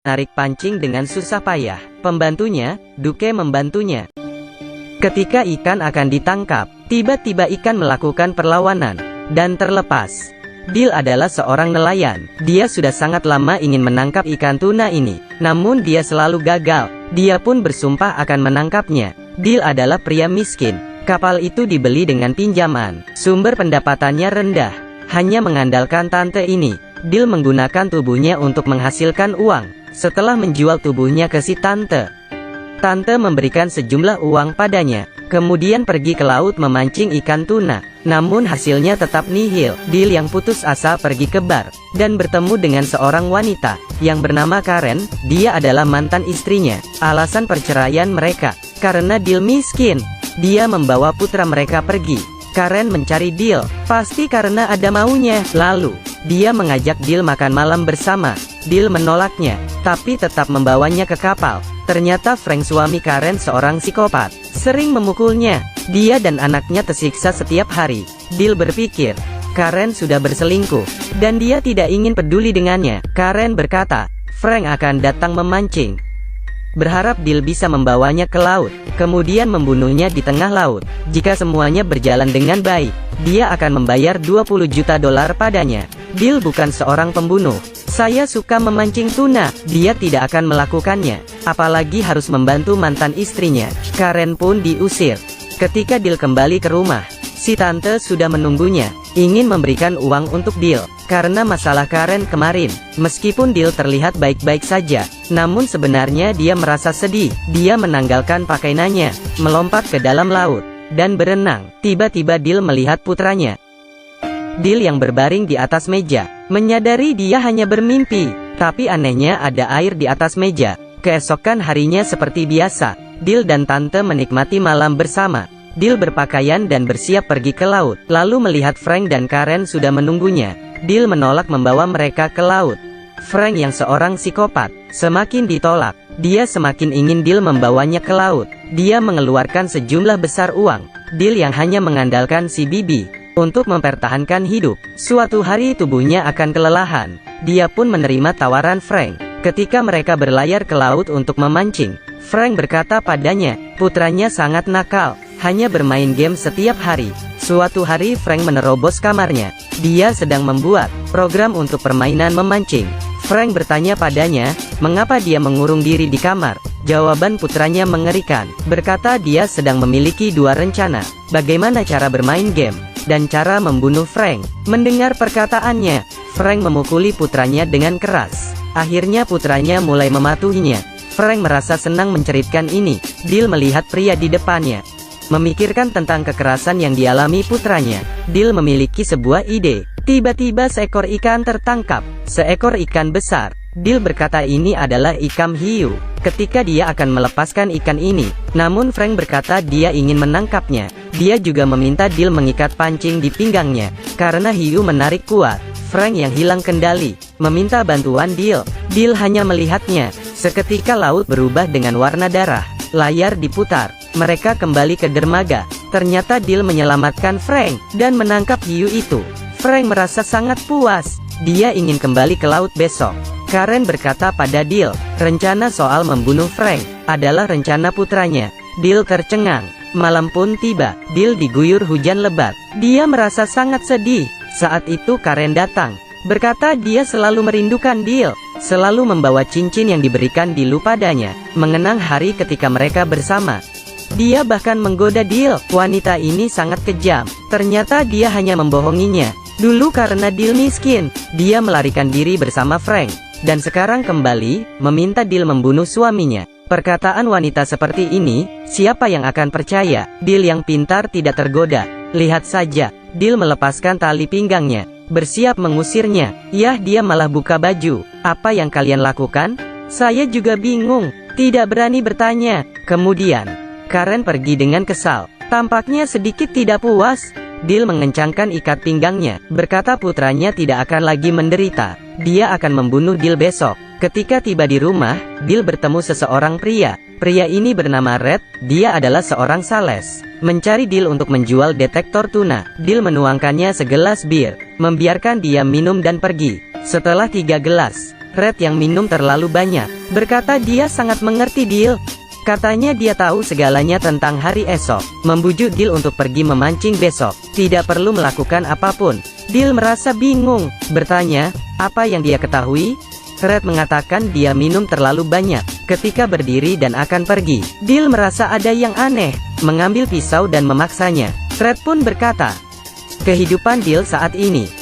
menarik pancing dengan susah payah. Pembantunya, Duke membantunya. Ketika ikan akan ditangkap, tiba-tiba ikan melakukan perlawanan dan terlepas. Dill adalah seorang nelayan. Dia sudah sangat lama ingin menangkap ikan tuna ini, namun dia selalu gagal. Dia pun bersumpah akan menangkapnya. Dill adalah pria miskin. Kapal itu dibeli dengan pinjaman. Sumber pendapatannya rendah. Hanya mengandalkan tante ini, Dill menggunakan tubuhnya untuk menghasilkan uang. Setelah menjual tubuhnya ke si tante, tante memberikan sejumlah uang padanya. Kemudian pergi ke laut memancing ikan tuna. Namun hasilnya tetap nihil. Dill yang putus asa pergi ke bar dan bertemu dengan seorang wanita yang bernama Karen. Dia adalah mantan istrinya. Alasan perceraian mereka karena Dill miskin. Dia membawa putra mereka pergi. Karen mencari Dill, pasti karena ada maunya. Lalu dia mengajak Dill makan malam bersama. Dill menolaknya, tapi tetap membawanya ke kapal. Ternyata Frank, suami Karen, seorang psikopat, sering memukulnya. Dia dan anaknya tersiksa setiap hari. Dill berpikir Karen sudah berselingkuh, dan dia tidak ingin peduli dengannya. Karen berkata, Frank akan datang memancing, berharap Dill bisa membawanya ke laut, kemudian membunuhnya di tengah laut. Jika semuanya berjalan dengan baik, dia akan membayar $20 juta padanya. Dill bukan seorang pembunuh. Saya suka memancing tuna. Dia tidak akan melakukannya, apalagi harus membantu mantan istrinya. Karen pun diusir. Ketika Dill kembali ke rumah, si tante sudah menunggunya, ingin memberikan uang untuk Dill karena masalah Karen kemarin. Meskipun Dill terlihat baik-baik saja, namun sebenarnya dia merasa sedih. Dia menanggalkan pakaiannya, melompat ke dalam laut, dan berenang. Tiba-tiba Dill melihat putranya. Dill yang berbaring di atas meja, menyadari dia hanya bermimpi. Tapi anehnya ada air di atas meja. Keesokan harinya seperti biasa, Dill dan tante menikmati malam bersama. Dill berpakaian dan bersiap pergi ke laut, lalu melihat Frank dan Karen sudah menunggunya. Dill menolak membawa mereka ke laut. Frank yang seorang psikopat, semakin ditolak, dia semakin ingin Dill membawanya ke laut. Dia mengeluarkan sejumlah besar uang. Dill yang hanya mengandalkan si bibi untuk mempertahankan hidup, suatu hari tubuhnya akan kelelahan. Dia pun menerima tawaran Frank. Ketika mereka berlayar ke laut untuk memancing, Frank berkata padanya, putranya sangat nakal, hanya bermain game setiap hari. Suatu hari Frank menerobos kamarnya. Dia sedang membuat program untuk permainan memancing. Frank bertanya padanya, mengapa dia mengurung diri di kamar. Jawaban putranya mengerikan. Berkata dia sedang memiliki dua rencana, bagaimana cara bermain game dan cara membunuh Frank. Mendengar perkataannya, Frank memukuli putranya dengan keras. Akhirnya putranya mulai mematuhinya. Frank merasa senang menceritakan ini. Dill melihat pria di depannya, memikirkan tentang kekerasan yang dialami putranya. Dill memiliki sebuah ide. Tiba-tiba seekor ikan tertangkap. Seekor ikan besar. Dill berkata ini adalah ikan hiu. Ketika dia akan melepaskan ikan ini, namun Frank berkata dia ingin menangkapnya. Dia juga meminta Dill mengikat pancing di pinggangnya, karena hiu menarik kuat. Frank yang hilang kendali, meminta bantuan Dill. Dill hanya melihatnya. Seketika laut berubah dengan warna darah. Layar diputar. Mereka kembali ke dermaga. Ternyata Dill menyelamatkan Frank, dan menangkap hiu itu. Frank merasa sangat puas. Dia ingin kembali ke laut besok. Karen berkata pada Dill, rencana soal membunuh Frank adalah rencana putranya. Dill tercengang. Malam pun tiba. Dill diguyur hujan lebat. Dia merasa sangat sedih. Saat itu Karen datang, berkata dia selalu merindukan Dill, selalu membawa cincin yang diberikan Dill padanya, mengenang hari ketika mereka bersama. Dia bahkan menggoda Dill. Wanita ini sangat kejam. Ternyata dia hanya membohonginya. Dulu karena Dill miskin, dia melarikan diri bersama Frank, dan sekarang kembali meminta Dill membunuh suaminya. Perkataan wanita seperti ini, siapa yang akan percaya? Dill yang pintar tidak tergoda. Lihat saja, Dill melepaskan tali pinggangnya, bersiap mengusirnya. Yah, dia malah buka baju. Apa yang kalian lakukan? Saya juga bingung, tidak berani bertanya. Kemudian Karen pergi dengan kesal, tampaknya sedikit tidak puas. Dill mengencangkan ikat pinggangnya, berkata putranya tidak akan lagi menderita. Dia akan membunuh Dill besok. Ketika tiba di rumah, Dill bertemu seseorang pria. Pria ini bernama Red. Dia adalah seorang sales, mencari Dill untuk menjual detektor tuna. Dill menuangkannya segelas bir, membiarkan dia minum dan pergi. Setelah 3 gelas, Red yang minum terlalu banyak, berkata dia sangat mengerti Dil. Katanya dia tahu segalanya tentang hari esok, membujuk Dil untuk pergi memancing besok, tidak perlu melakukan apapun. Dil merasa bingung, bertanya, apa yang dia ketahui? Red mengatakan dia minum terlalu banyak, ketika berdiri dan akan pergi. Dil merasa ada yang aneh, mengambil pisau dan memaksanya. Red pun berkata, kehidupan Dil saat ini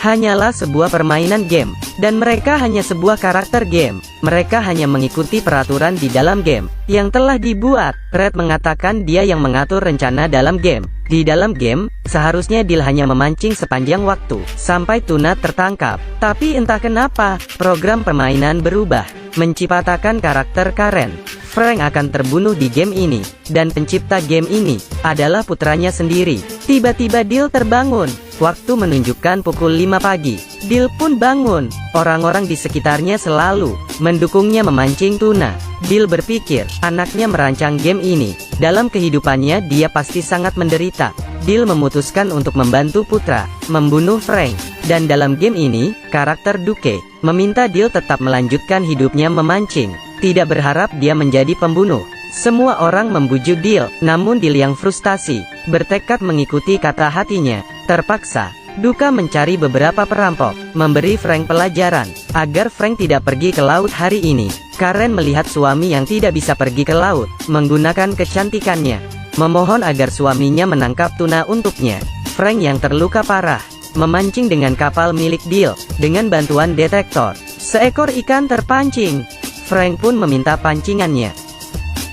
hanyalah sebuah permainan game, dan mereka hanya sebuah karakter game. Mereka hanya mengikuti peraturan di dalam game yang telah dibuat. Red mengatakan dia yang mengatur rencana dalam game. Di dalam game, seharusnya Dil hanya memancing sepanjang waktu, sampai tuna tertangkap. Tapi entah kenapa, program permainan berubah, menciptakan karakter Karen. Frank akan terbunuh di game ini, dan pencipta game ini adalah putranya sendiri. Tiba-tiba Dil terbangun. Waktu menunjukkan pukul 5 pagi. Dil pun bangun. Orang-orang di sekitarnya selalu mendukungnya memancing tuna. Dil berpikir, anaknya merancang game ini. Dalam kehidupannya dia pasti sangat menderita. Dil memutuskan untuk membantu putra, membunuh Frank. Dan dalam game ini, karakter Duke meminta Dil tetap melanjutkan hidupnya memancing, tidak berharap dia menjadi pembunuh. Semua orang membujuk Dil, namun Dil yang frustasi, bertekad mengikuti kata hatinya. Terpaksa, Duka mencari beberapa perampok, memberi Frank pelajaran, agar Frank tidak pergi ke laut hari ini. Karen melihat suami yang tidak bisa pergi ke laut, menggunakan kecantikannya, memohon agar suaminya menangkap tuna untuknya. Frank yang terluka parah, memancing dengan kapal milik Dil, dengan bantuan detektor. Seekor ikan terpancing. Frank pun meminta pancingannya.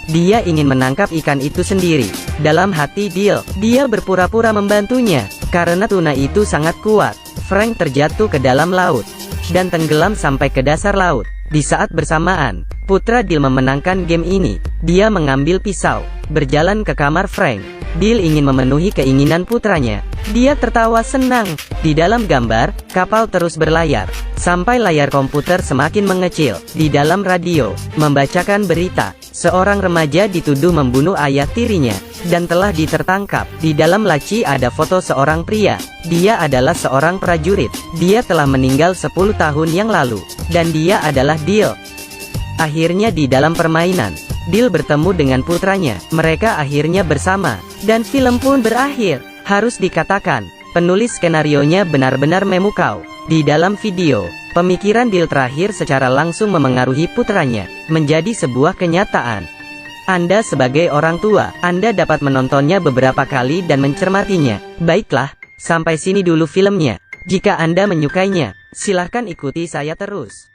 Dia ingin menangkap ikan itu sendiri. Dalam hati Dil, dia berpura-pura membantunya, karena tuna itu sangat kuat. Frank terjatuh ke dalam laut, dan tenggelam sampai ke dasar laut. Di saat bersamaan, putra Dil memenangkan game ini. Dia mengambil pisau, berjalan ke kamar Frank. Dil ingin memenuhi keinginan putranya. Dia tertawa senang. Di dalam gambar, kapal terus berlayar, sampai layar komputer semakin mengecil. Di dalam radio, membacakan berita, seorang remaja dituduh membunuh ayah tirinya, dan telah ditertangkap. Di dalam laci ada foto seorang pria. Dia adalah seorang prajurit. Dia telah meninggal 10 tahun yang lalu, dan dia adalah Dil. Akhirnya di dalam permainan, Dil bertemu dengan putranya. Mereka akhirnya bersama, dan film pun berakhir. Harus dikatakan, penulis skenarionya benar-benar memukau. Di dalam video, pemikiran Dil terakhir secara langsung memengaruhi putranya, menjadi sebuah kenyataan. Anda sebagai orang tua, Anda dapat menontonnya beberapa kali dan mencermatinya. Baiklah, sampai sini dulu filmnya. Jika Anda menyukainya, silahkan ikuti saya terus.